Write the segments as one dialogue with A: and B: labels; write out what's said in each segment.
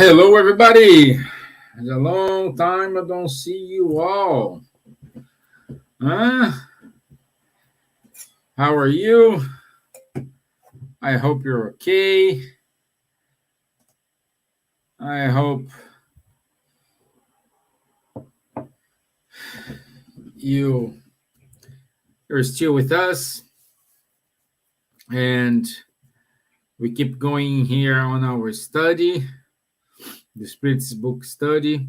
A: Hello, everybody. It's a long time I don't see you all. Huh? How are you? I hope you're okay. I hope you you're still with us, and we keep going here on our study, the Spiritist book study.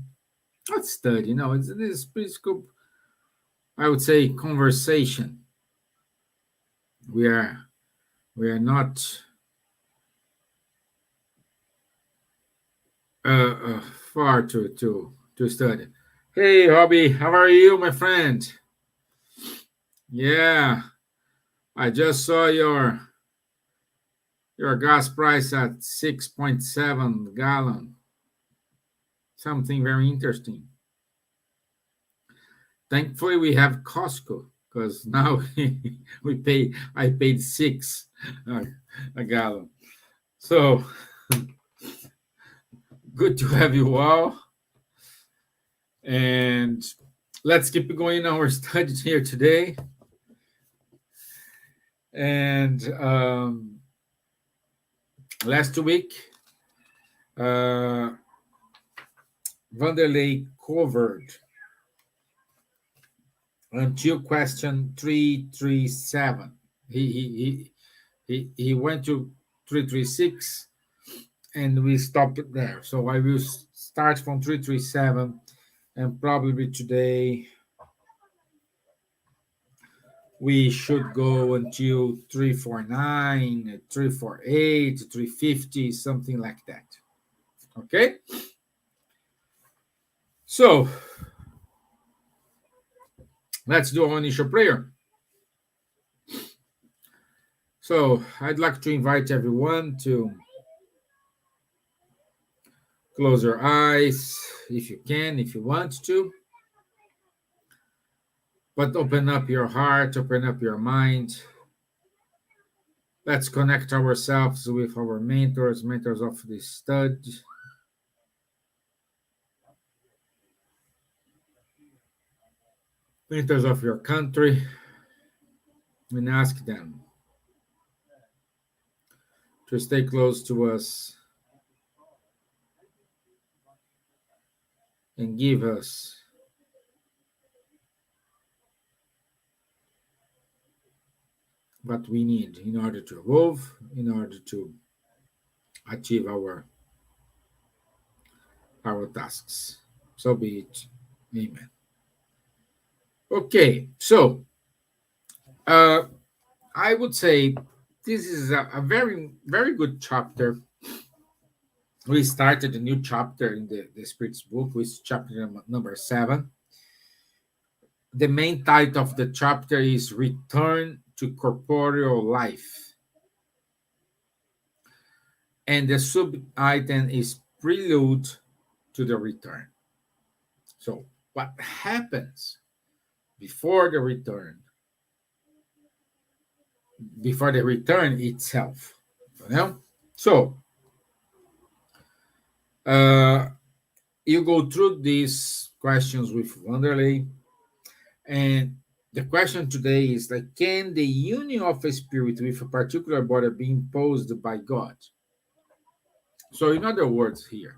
A: Not study, no, it's the Spiritist book. I would say conversation. We are we are not uh, far to study. Hey, Hobby, how are you, my friend? Yeah, I just saw your gas price at 6.7 gallon. Something very interesting. Thankfully, we have Costco because now I paid six a gallon. So good to have you all. And let's keep going our studies here today. And last week, Vanderlei covered until question 337. He went to 336 and we stopped there. So I will start from 337 and probably today we should go until 349, 348, 350, something like that. Okay? So let's do our initial prayer. So I'd like to invite everyone to close your eyes if you can, if you want to. But open up your heart, open up your mind. Let's connect ourselves with our mentors of this study. Mentors of your country, and ask them to stay close to us and give us what we need in order to evolve, in order to achieve our tasks. So be it. Amen. Okay, so I would say this is a very, very good chapter. We started a new chapter in the Spirit's book, which is chapter number 7. The main title of the chapter is Return to Corporeal Life. And the sub-item is Prelude to the Return. So, what happens before the return itself? You know? So, you go through these questions with Wanderley, and the question today is like, can the union of a spirit with a particular body be imposed by God? So, in other words, here,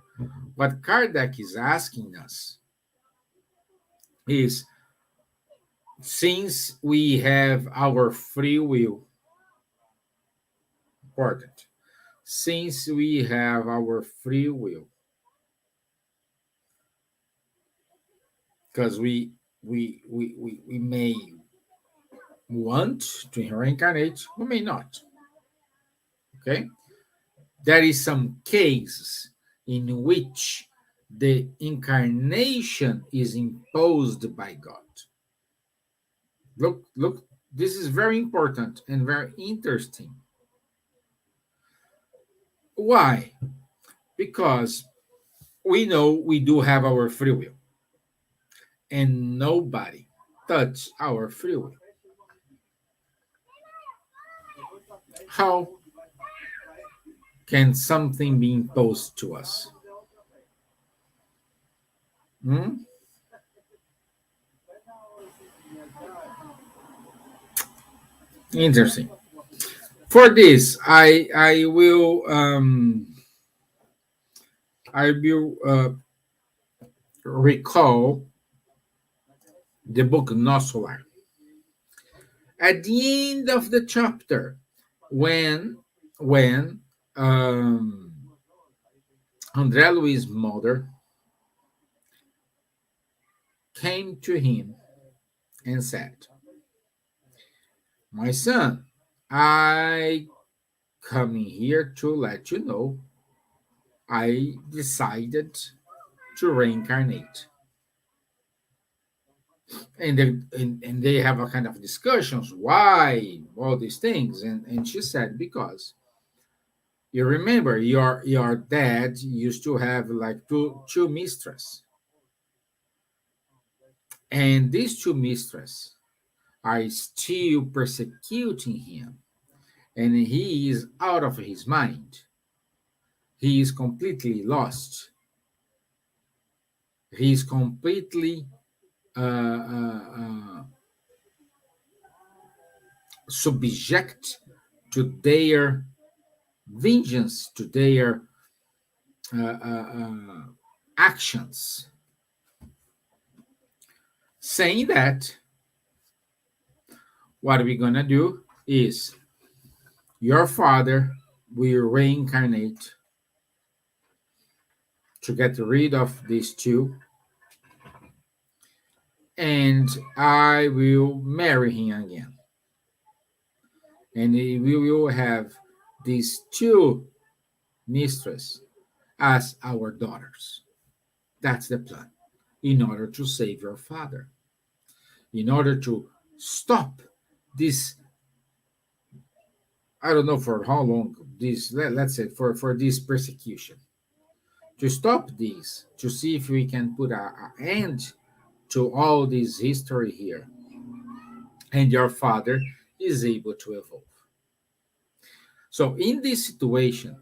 A: what Kardec is asking us is, since we have our free will, important, since we have our free will, because we may want to reincarnate, we may not. Okay? There is some cases in which the incarnation is imposed by God. Look, this is very important and very interesting. Why? Because we know we do have our free will, and nobody touch our free will. How can something be imposed to us? Hmm? Interesting. For this, I will recall the book Nosolar. At the end of the chapter, when when um, André Louis' mother came to him and said, "My son, I come in here to let you know I decided to reincarnate." And they have a kind of discussions why all these things, and she said, because you remember your dad used to have like two mistresses, and these two mistresses are still persecuting him, and he is out of his mind. He is completely lost. He is completely subject to their vengeance, to their uh, uh, uh, actions, saying that what we're going to do is your father will reincarnate to get rid of these two, and I will marry him again. And we will have these two mistresses as our daughters. That's the plan. In order to save your father, in order to stop this, I don't know for how long, this, let's say, for this persecution, to stop this, to see if we can put a end to all this history here, and your father is able to evolve. So in this situation,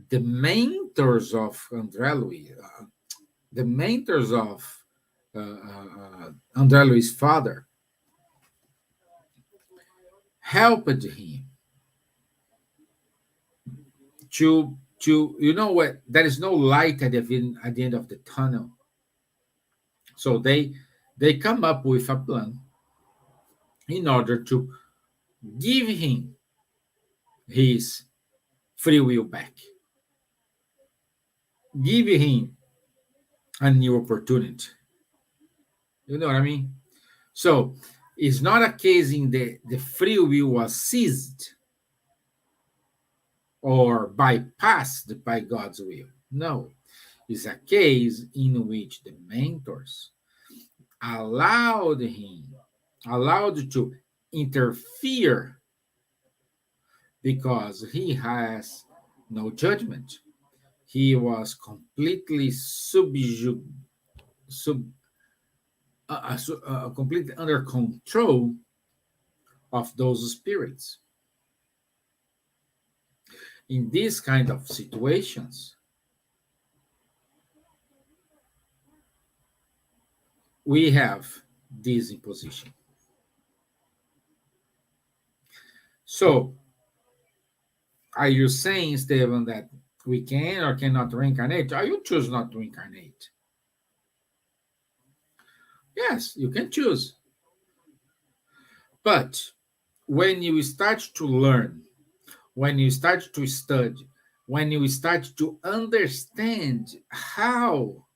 A: the mentors of André Louis, the mentors of André Louis' father, helped him to what, there is no light at the end of the tunnel. So they come up with a plan in order to give him his free will back, give him a new opportunity. You know what I mean? So it's not a case in the free will was seized or bypassed by God's will. No, it's a case in which the mentors allowed him, allowed to interfere because he has no judgment. He was completely sub, completely under control of those spirits. In these kind of situations, we have this imposition. So, are you saying, Stevan, that we can or cannot reincarnate? Or you choose not to reincarnate? Yes, you can choose. But when you start to learn, when you start to study, when you start to understand how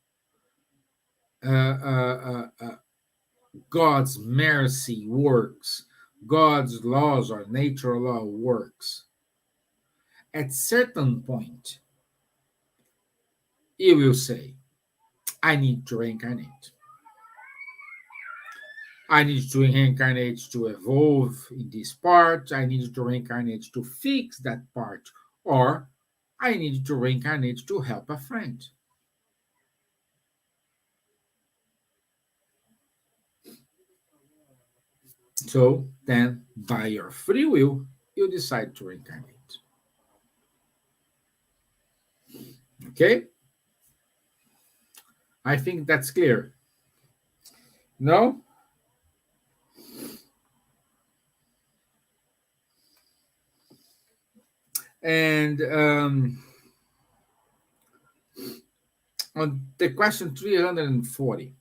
A: God's mercy works, God's laws or natural law works, at certain point, you will say, I need to reincarnate. I need to reincarnate to evolve in this part. I need to reincarnate to fix that part. Or I need to reincarnate to help a friend. So then, by your free will, you decide to reincarnate. Okay? I think that's clear. No? And on the question 340,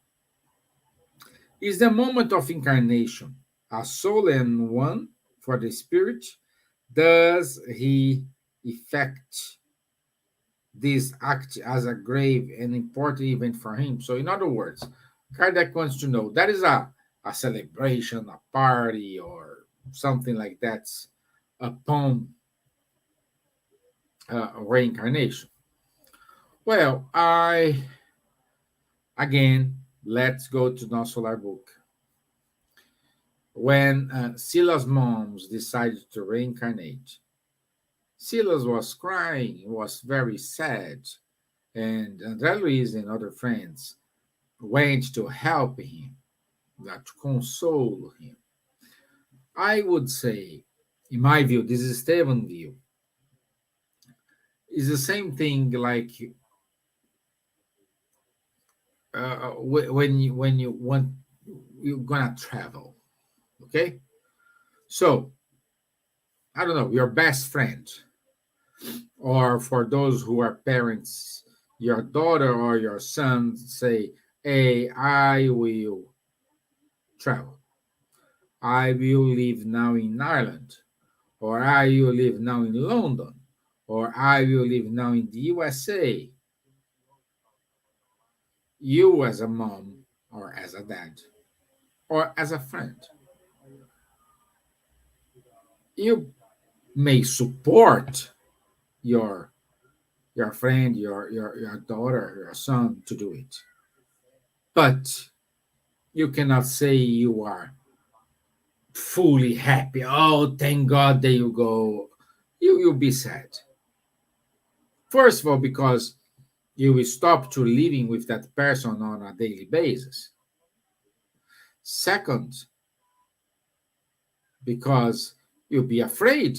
A: is the moment of incarnation a solemn one for the spirit? Does he effect this act as a grave and important event for him? So, in other words, Kardec wants to know that is a celebration, a party, or something like that upon reincarnation. Well, let's go to the solar book. When Silas' moms decided to reincarnate, Silas was crying, was very sad, and André Luiz and other friends went to help him, to console him. I would say, in my view, this is Stevan's view, is the same thing like when you want you're gonna travel, okay? So I don't know, your best friend, or for those who are parents, your daughter or your son say, "Hey, I will travel. I will live now in Ireland, or I will live now in London, or I will live now in the USA." You, as a mom, or as a dad, or as a friend, you may support your friend, your daughter, your son to do it, but you cannot say you are fully happy. Oh, thank God, there you go. You'll be sad. First of all, because you will stop to living with that person on a daily basis. Second, because you'll be afraid.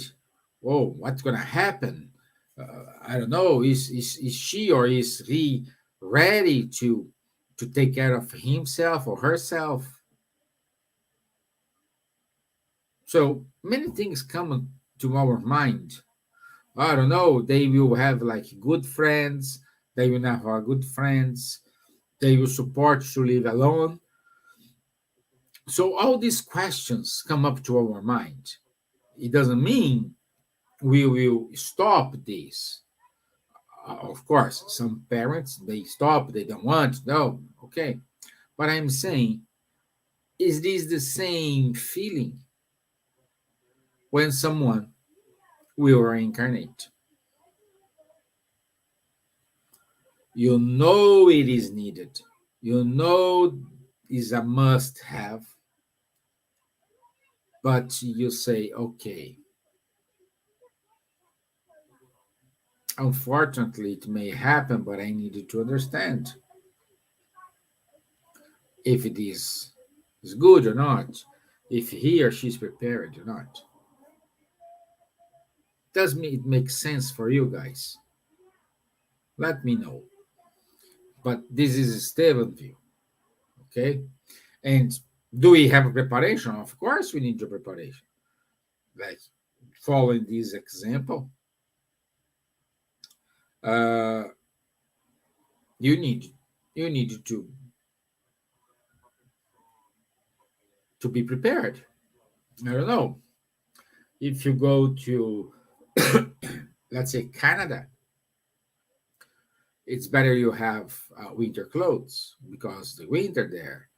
A: Oh, what's going to happen? I don't know. Is she or is he ready to take care of himself or herself? So many things come to our mind. I don't know. They will have like good friends. They will not have good friends. They will support to live alone. So all these questions come up to our mind. It doesn't mean we will stop this. Of course, some parents they stop, they don't want. No, okay. But I'm saying, is this the same feeling when someone will reincarnate? You know it is needed. You know is a must have, but you say, okay, unfortunately, it may happen, but I needed to understand if is good or not, if he or she is prepared or not. Does it make sense for you guys? Let me know. But this is Stevan's view, okay? And do we have a preparation? Of course, we need your preparation. Like following this example, uh, you need to be prepared. I don't know if you go to let's say Canada, it's better you have winter clothes because the winter there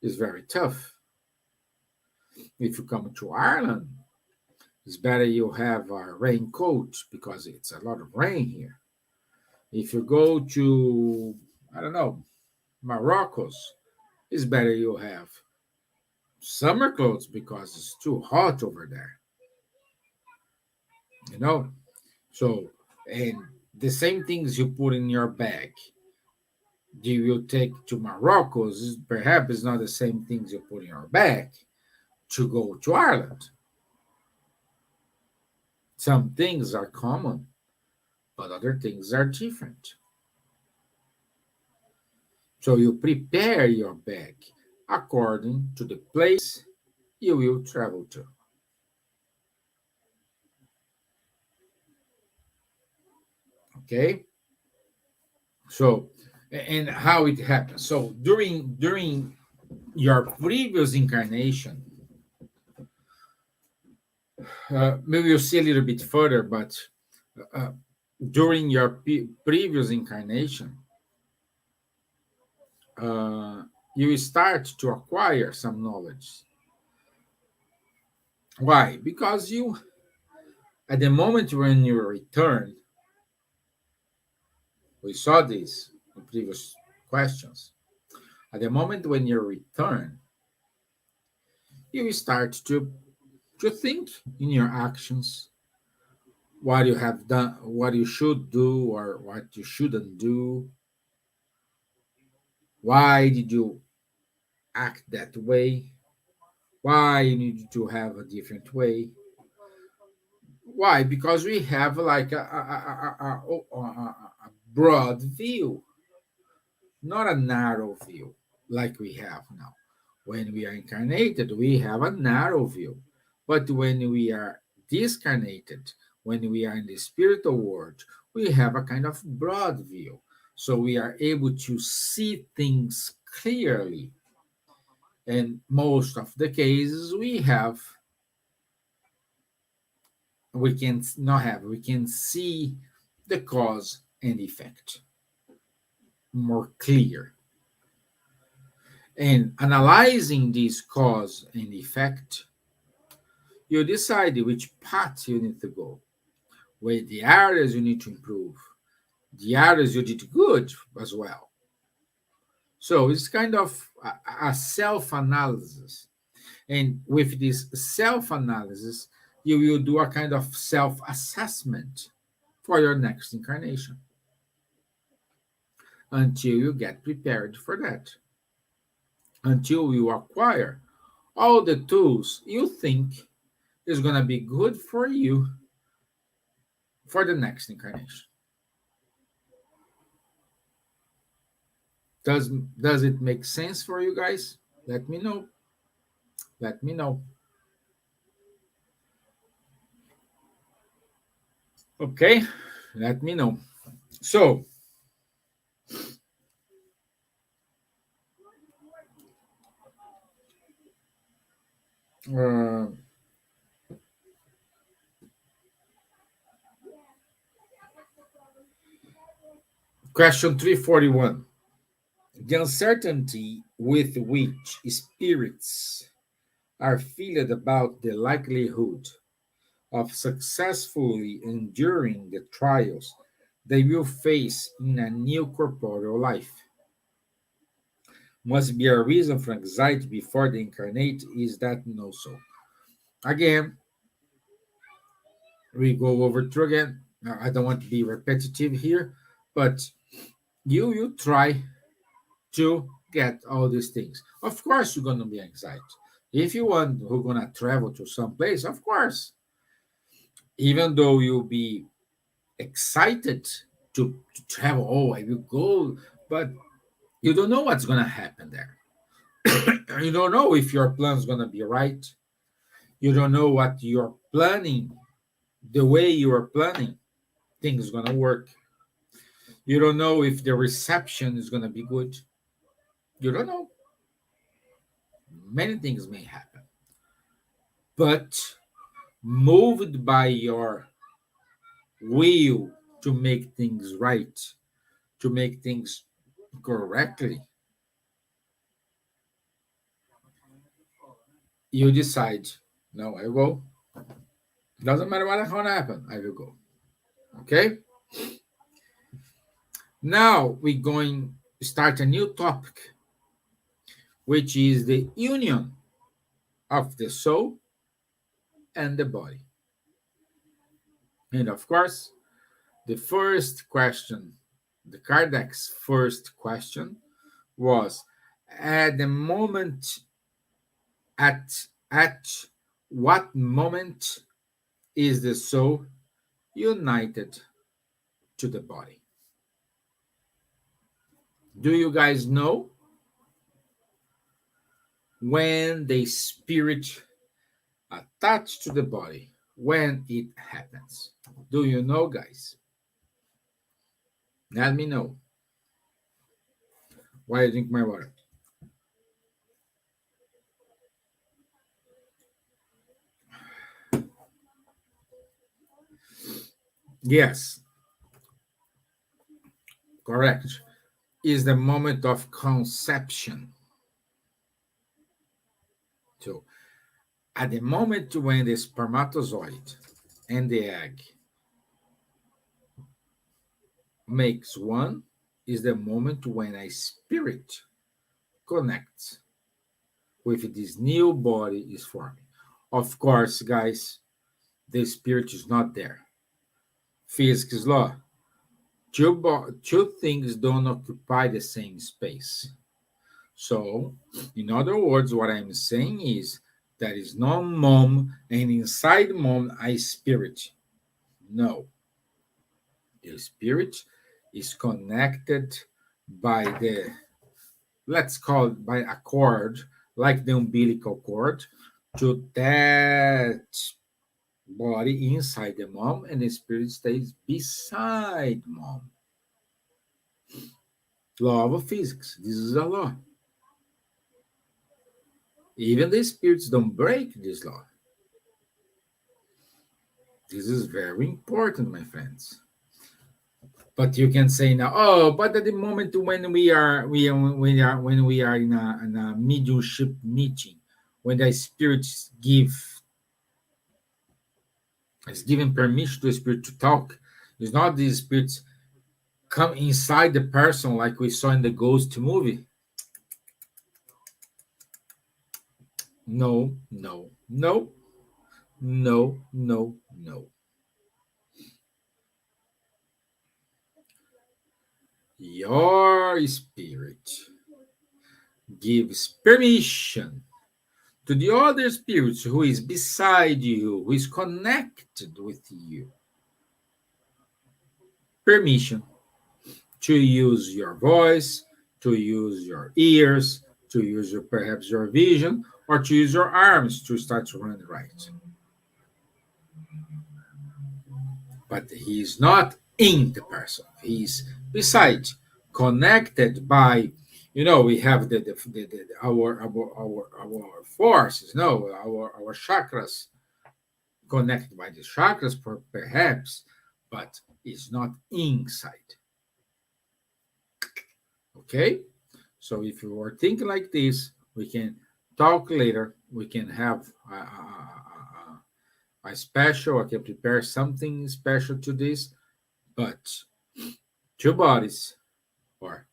A: is very tough. If you come to Ireland, it's better you have a raincoat because it's a lot of rain here. If you go to, I don't know, Morocco's, it's better you have summer clothes because it's too hot over there, you know? So, and the same things you put in your bag, you will take to Morocco's, perhaps it's not the same things you put in your bag to go to Ireland. Some things are common, but other things are different. So you prepare your bag according to the place you will travel to. Okay? So, and how it happens. So during your previous incarnation, maybe you'll see a little bit further, but uh, during your previous incarnation, uh, you start to acquire some knowledge. Why? Because you, at the moment when you return, we saw this in previous questions. At the moment when you return, you start to think in your actions what you have done, what you should do, or what you shouldn't do. Why did you act that way? Why you need to have a different way? Why? Because we have like a broad view, not a narrow view like we have now. When we are incarnated, we have a narrow view. But when we are discarnated, when we are in the spiritual world, we have a kind of broad view. So we are able to see things clearly. And most of the cases we can not have, we can see the cause and effect more clear. And analyzing this cause and effect, you decide which path you need to go, where the areas you need to improve, the areas you did good as well. So it's kind of a self analysis. And with this self analysis, you will do a kind of self assessment for your next incarnation until you get prepared for that, until you acquire all the tools you think is going to be good for you for the next incarnation. Does it make sense for you guys? Let me know. Let me know. Okay, let me know. So, uh, question 341. The uncertainty with which spirits are filled about the likelihood of successfully enduring the trials they will face in a new corporeal life must be a reason for anxiety before they incarnate. Is that no so? Again, we go over through again. I don't want to be repetitive here, but you try to get all these things. Of course, you're gonna be anxiety. If you want, who're gonna travel to some place, of course. Even though you'll be excited to travel, oh, I will go, but you don't know what's gonna happen there. You don't know if your plan's gonna be right. You don't know what you're planning, the way you are planning, things gonna work. You don't know if the reception is gonna be good. You don't know. Many things may happen. But moved by your will to make things right, to make things correctly, you decide, no, I will. Doesn't matter what's going to happen, I will go. Okay? Now we're going to start a new topic, which is the union of the soul and the body. And of course, the first question, the Kardec's first question was at the moment, at what moment is the soul united to the body? Do you guys know when the spirit attached to the body, when it happens? Do you know, guys? Let me know. Why I drink my water? Yes, correct. Is the moment of conception. So, at the moment when the spermatozoid and the egg makes one, is the moment when a spirit connects with this new body is forming. Of course, guys, the spirit is not there. Physics law. Two things don't occupy the same space. So, in other words, what I'm saying is there is no mom, and inside mom, a spirit. No, the spirit is connected by the, let's call it by a cord, like the umbilical cord, to that body inside the mom, and the spirit stays beside mom. Law of physics. This is a law. Even the spirits don't break this law. This is very important, my friends. But you can say now, oh, but at the moment when we are in a mediumship meeting, when the spirits is given permission to the spirit to talk, it's not these spirits come inside the person like we saw in the ghost movie. No, no, no, no, no, no. Your spirit gives permission to the other spirits who is beside you, who is connected with you, permission to use your voice, to use your ears, to use perhaps your vision, or to use your arms to start to run right. But he is not in the person. He is beside, connected by, we have our forces, no, our chakras, connected by the chakras, perhaps, but it's not inside. Okay? So if you are thinking like this, we can talk later. We can have a special, I can prepare something special to this, but two bodies or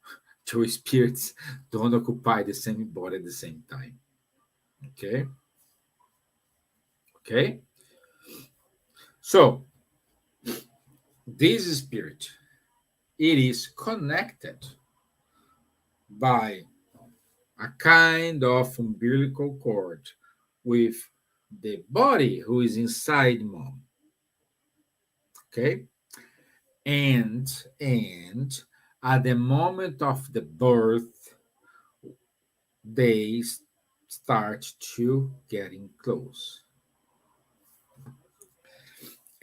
A: two spirits don't occupy the same body at the same time. Okay? Okay? So, this spirit, it is connected by a kind of umbilical cord with the body who is inside mom. Okay? And at the moment of the birth, they start to getting close.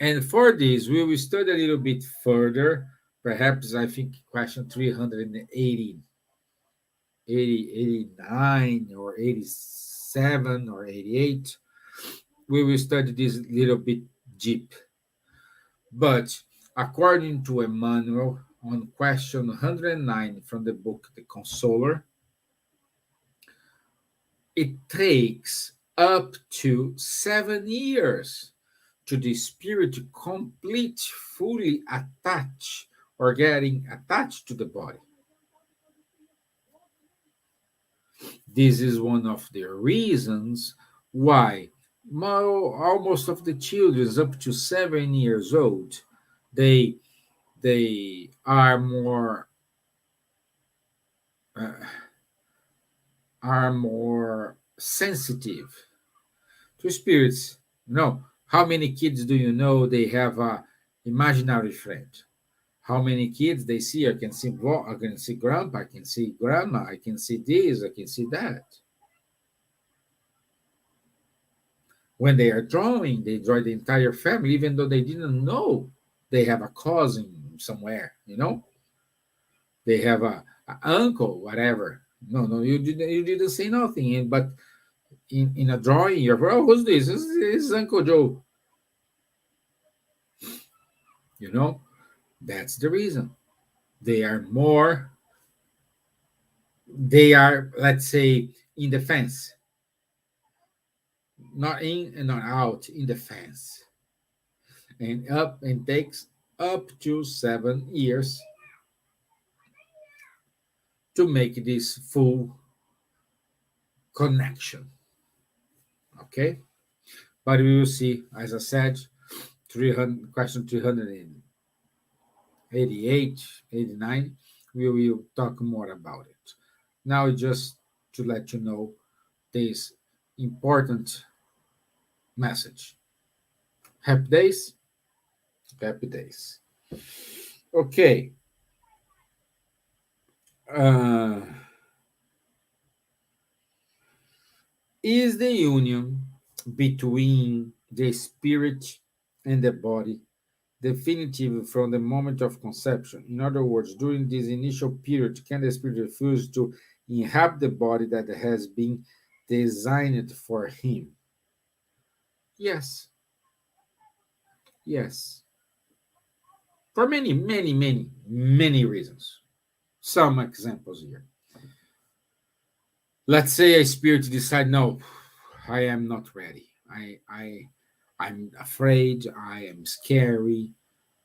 A: And for this, we will study a little bit further. Perhaps I think question 380, 89 or 87 or 88. We will study this little bit deep. But according to Emmanuel, on question 109 from the book The Consoler, it takes up to 7 years to the spirit to complete, fully attach or getting attached to the body. This is one of the reasons why almost of the children up to 7 years old, they uh, are more sensitive to spirits. How many kids do you know they have a imaginary friend? how many kids they see. I can see I can see grandpa, I can see grandma, I can see this, I can see that. When they are drawing, they draw the entire family, even though they didn't know they have a cousin somewhere, they have a uncle, whatever. No, no, you didn't say nothing. But in a drawing, you're, oh, who's this? This is Uncle Joe. You know, that's the reason. They are more, they are, let's say, in the fence, not in and not out, in the fence. And takes up to 7 years to make this full connection. Okay? But we will see, as I said, 388, 89, we will talk more about it. Now, just to let you know this important message. Happy days, happy days. Okay. Uh, is the union between the spirit and the body definitive from the moment of conception? In other words, during this initial period, can the spirit refuse to inhabit the body that has been designed for him? Yes, yes. For many, many, many, many reasons. Some examples here. Let's say a spirit decide, no, I am not ready. I'm afraid. I am scary.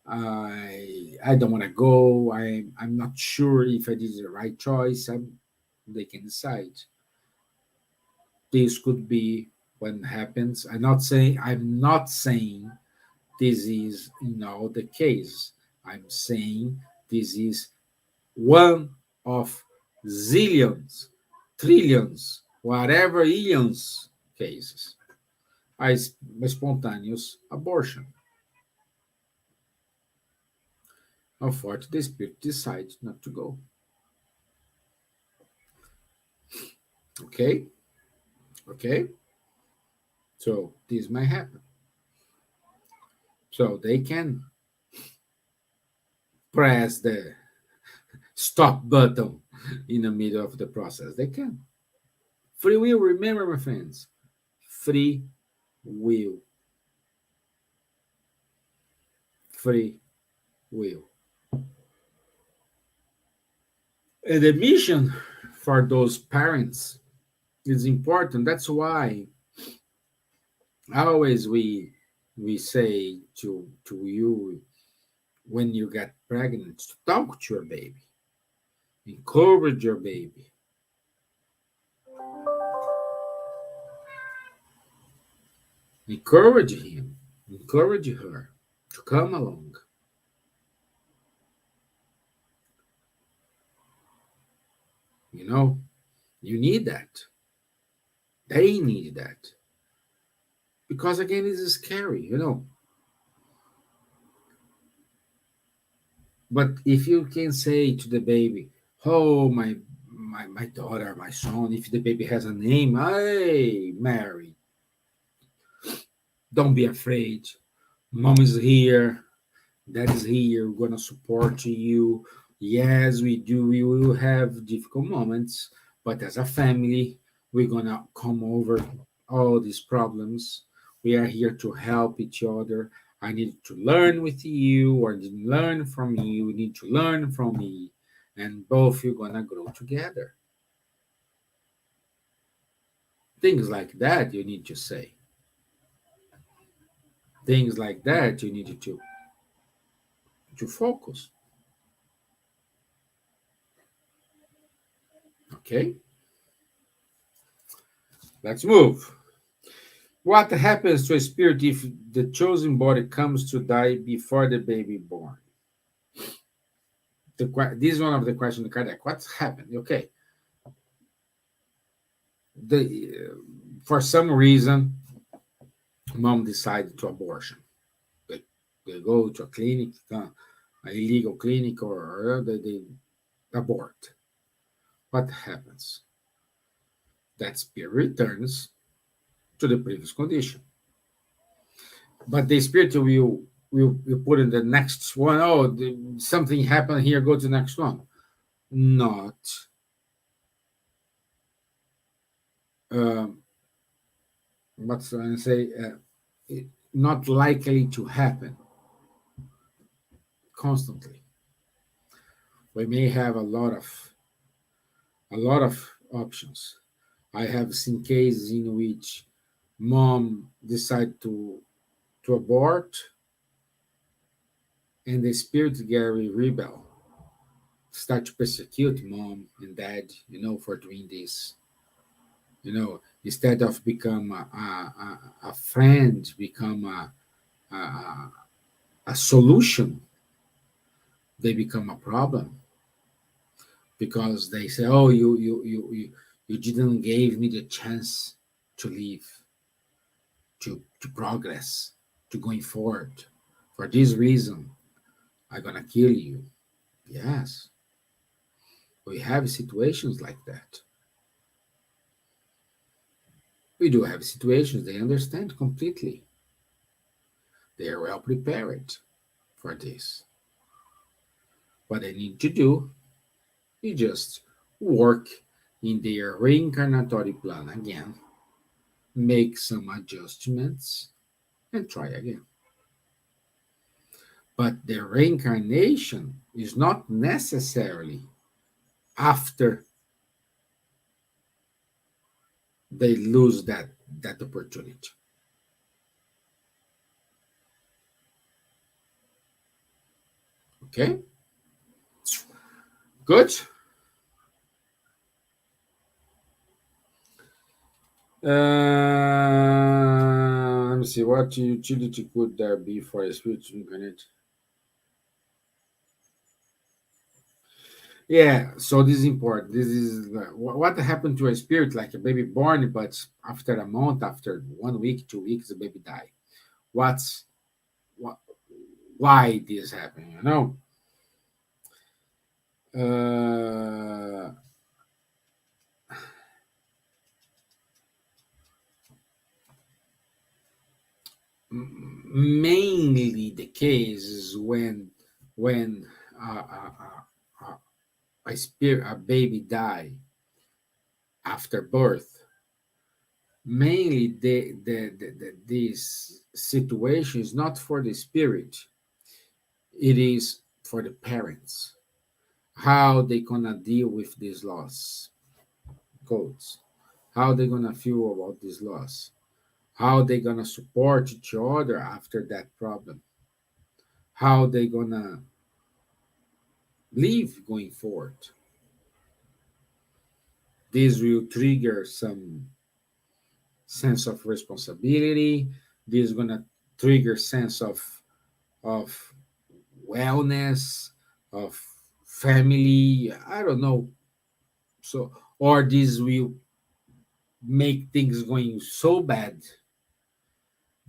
A: I don't want to go. I'm not sure if I did the right choice. They can decide. This could be when happens. I'm not saying this is the case. I'm saying this is one of zillions, trillions, whatever eons cases. A spontaneous abortion. Unfortunately, the spirit decides not to go. Okay? Okay? So this might happen. So they can press the stop button in the middle of the process. They can. Free will, remember, my friends. Free will. Free will. And the mission for those parents is important. That's why always we say to you when you get pregnant, to talk to your baby, encourage your baby, encourage him, encourage her to come along. You know, you need that. They need that. Because again, it is scary. But if you can say to the baby, oh, my daughter, my son, if the baby has a name, hey, Mary, don't be afraid. Mom is here. Dad is here. We're going to support you. Yes, we do. We will have difficult moments, but as a family, we're going to come over all these problems. We are here to help each other. I need to learn with you, or I need to learn from you. You need to learn from me. And both you're going to grow together. Things like that you need to say. Things like that you need to focus. Okay? Let's move. What happens to a spirit if the chosen body comes to die before the baby born? This is one of the questions of Kardec. What's happened? Okay. For some reason, mom decided to abortion. They go to a clinic, an illegal clinic, or they abort. What happens? That spirit returns to the previous condition. But the spirit will put in the next one. Oh, something happened here. Go to the next one. Not um, what's I say? Not likely to happen constantly. We may have a lot of options. I have seen cases in which mom decide to abort, and the spirit Gary rebel start to persecute mom and dad, for doing this. Instead of become a friend, become a, a solution, they become a problem because they say, "Oh, you didn't give me the chance to live, to progress, to going forward. For this reason, I'm gonna kill you." Yes, we have situations like that. We do have situations they understand completely. They are well prepared for this. What they need to do is just work in their reincarnatory plan again, make some adjustments, and try again. But the reincarnation is not necessarily after they lose that opportunity. Okay, good. Let me see. What utility could there be for a spirit to incarnate? Yeah, so this is important. This is what happened to a spirit, like a baby born, but after a month, after 1 week, 2 weeks, the baby die. What's what? Why this happened? Uh, Mainly the case is when a baby die after birth. Mainly this situation is not for the spirit, it is for the parents. How they gonna deal with this loss codes, how they gonna feel about this loss, how they gonna support each other after that problem, how they gonna live going forward. This will trigger some sense of responsibility. This is gonna trigger sense of wellness, of family. I don't know. So, or this will make things going so bad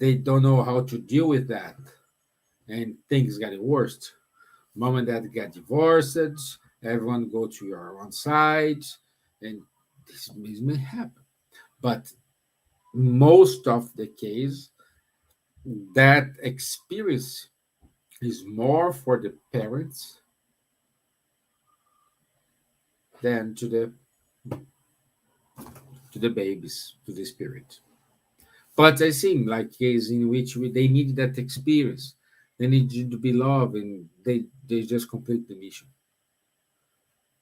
A: they don't know how to deal with that, and things getting worse. Mom and dad get divorced. Everyone go to your own side, and this may happen. But most of the case, that experience is more for the parents than to the babies, to the spirit. But I think like case in which they need that experience, they need you to be loved, and they just complete the mission.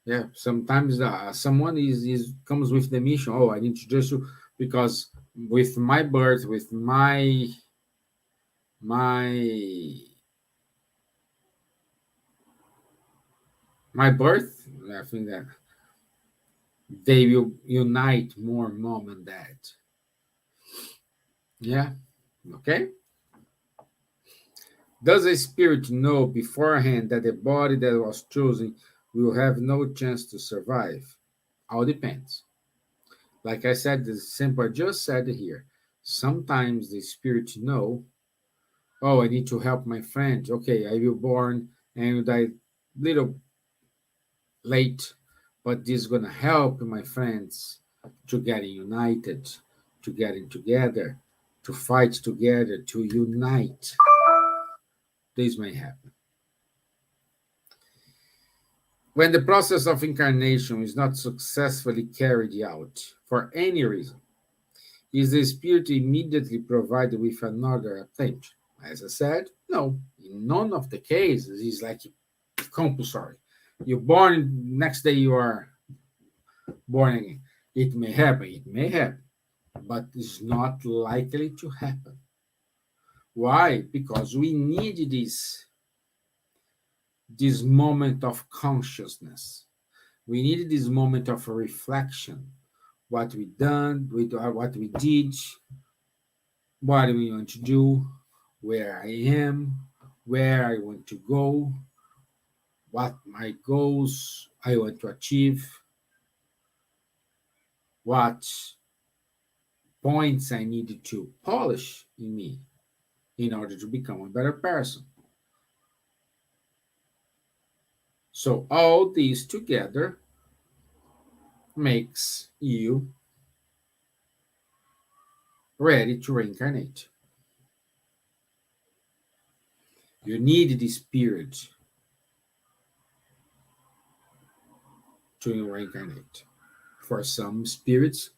A: Yeah, sometimes someone is comes with the mission. Oh, I need to just because with my birth, with my my birth, I think that they will unite more mom and dad. Yeah. Okay. Does a spirit know beforehand that the body that was chosen will have no chance to survive? All depends. Like I said, the simple I just said here. Sometimes the spirit know, oh, I need to help my friend. Okay, I will born and die little late, but this is gonna help my friends to getting united, to getting together, to fight together, to unite. This may happen. When the process of incarnation is not successfully carried out for any reason, is the spirit immediately provided with another attempt? As I said, no. In none of the cases is like compulsory. You're born, next day you are born again. It may happen, but it's not likely to happen. Why? Because we need this moment of consciousness. We need this moment of reflection. What we done, what we did, what we want to do, where I am, where I want to go, what my goals I want to achieve, what points I need to polish in me in order to become a better person. So all these together makes you ready to reincarnate. You need the spirit to reincarnate. For some spirits,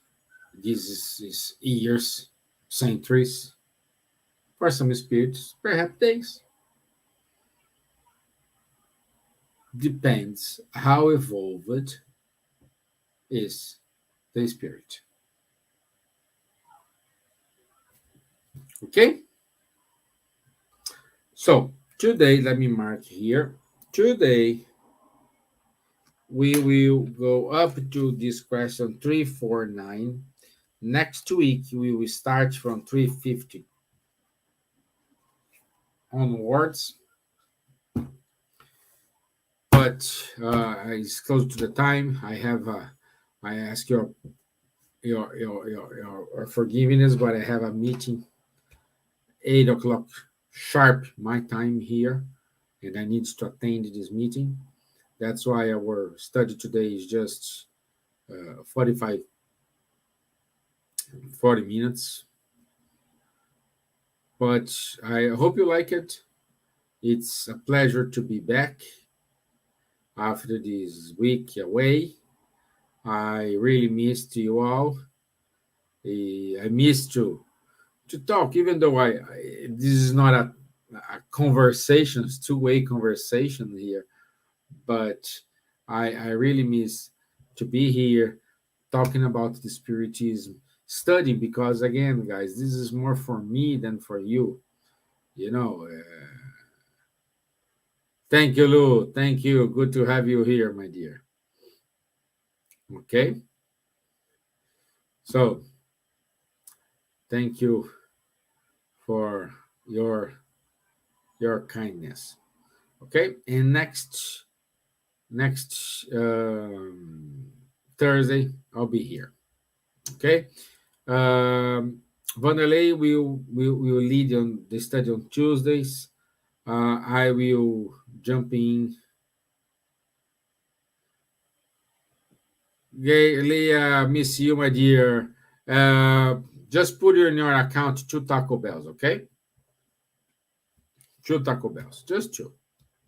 A: this is years, centuries. For some spirits, perhaps days. Depends how evolved is the spirit. Okay? So, today, let me mark here. Today, we will go up to this question 349. Next week, we will start from 350 onwards. But it's close to the time. I ask your forgiveness, but I have a meeting 8 o'clock sharp my time here, and I need to attend this meeting. That's why our study today is just 45, 40 minutes. But I hope you like it. It's a pleasure to be back after this week away. I really missed you all. I missed to talk, even though this is not a conversation, it's two-way conversation here, but I really miss to be here talking about the spiritism study, because again, guys, this is more for me than for you. You know, thank you, Lou. Thank you. Good to have you here, my dear. Okay. So, thank you for your kindness. Okay, and next Thursday I'll be here. Okay, Vanderlei will lead on the study on Tuesdays. I will jump in. Leah, miss you, my dear. Just put in your account 2 Taco Bells, okay? 2 Taco Bells, just 2,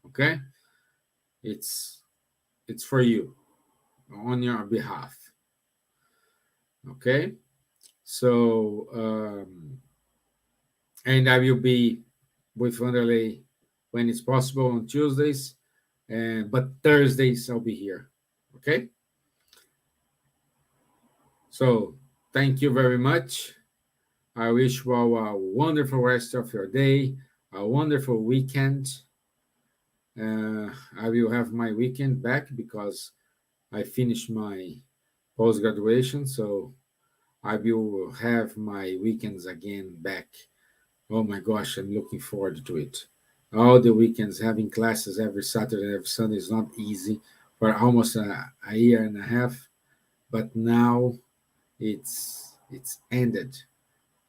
A: okay? It's for you, on your behalf, okay? So, and I will be with Vanderlei when it's possible on Tuesdays, but Thursdays I'll be here, okay? So, thank you very much. I wish you all a wonderful rest of your day, a wonderful weekend. I will have my weekend back because I finished my post-graduation, so I will have my weekends again back. Oh my gosh, I'm looking forward to it. All the weekends having classes every Saturday and every Sunday is not easy for almost a year and a half, but now it's ended,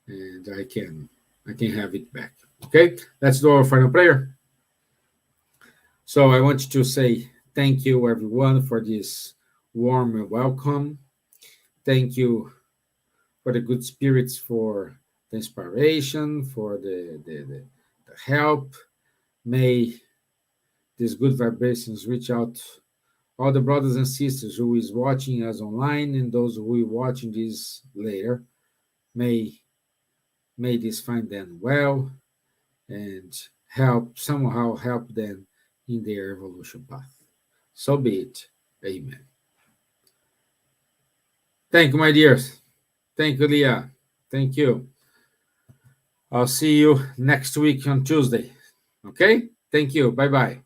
A: and I can have it back. Okay, let's do our final prayer. So I want to say thank you, everyone, for this warm welcome. Thank you for the good spirits, for the inspiration, for the help. May these good vibrations reach out all the brothers and sisters who is watching us online and those who will watching this later. May may this find them well and somehow help them in their evolution path. So be it. Amen. Thank you, my dears. Thank you, Leah. Thank you. I'll see you next week on Tuesday. Okay? Thank you. Bye bye.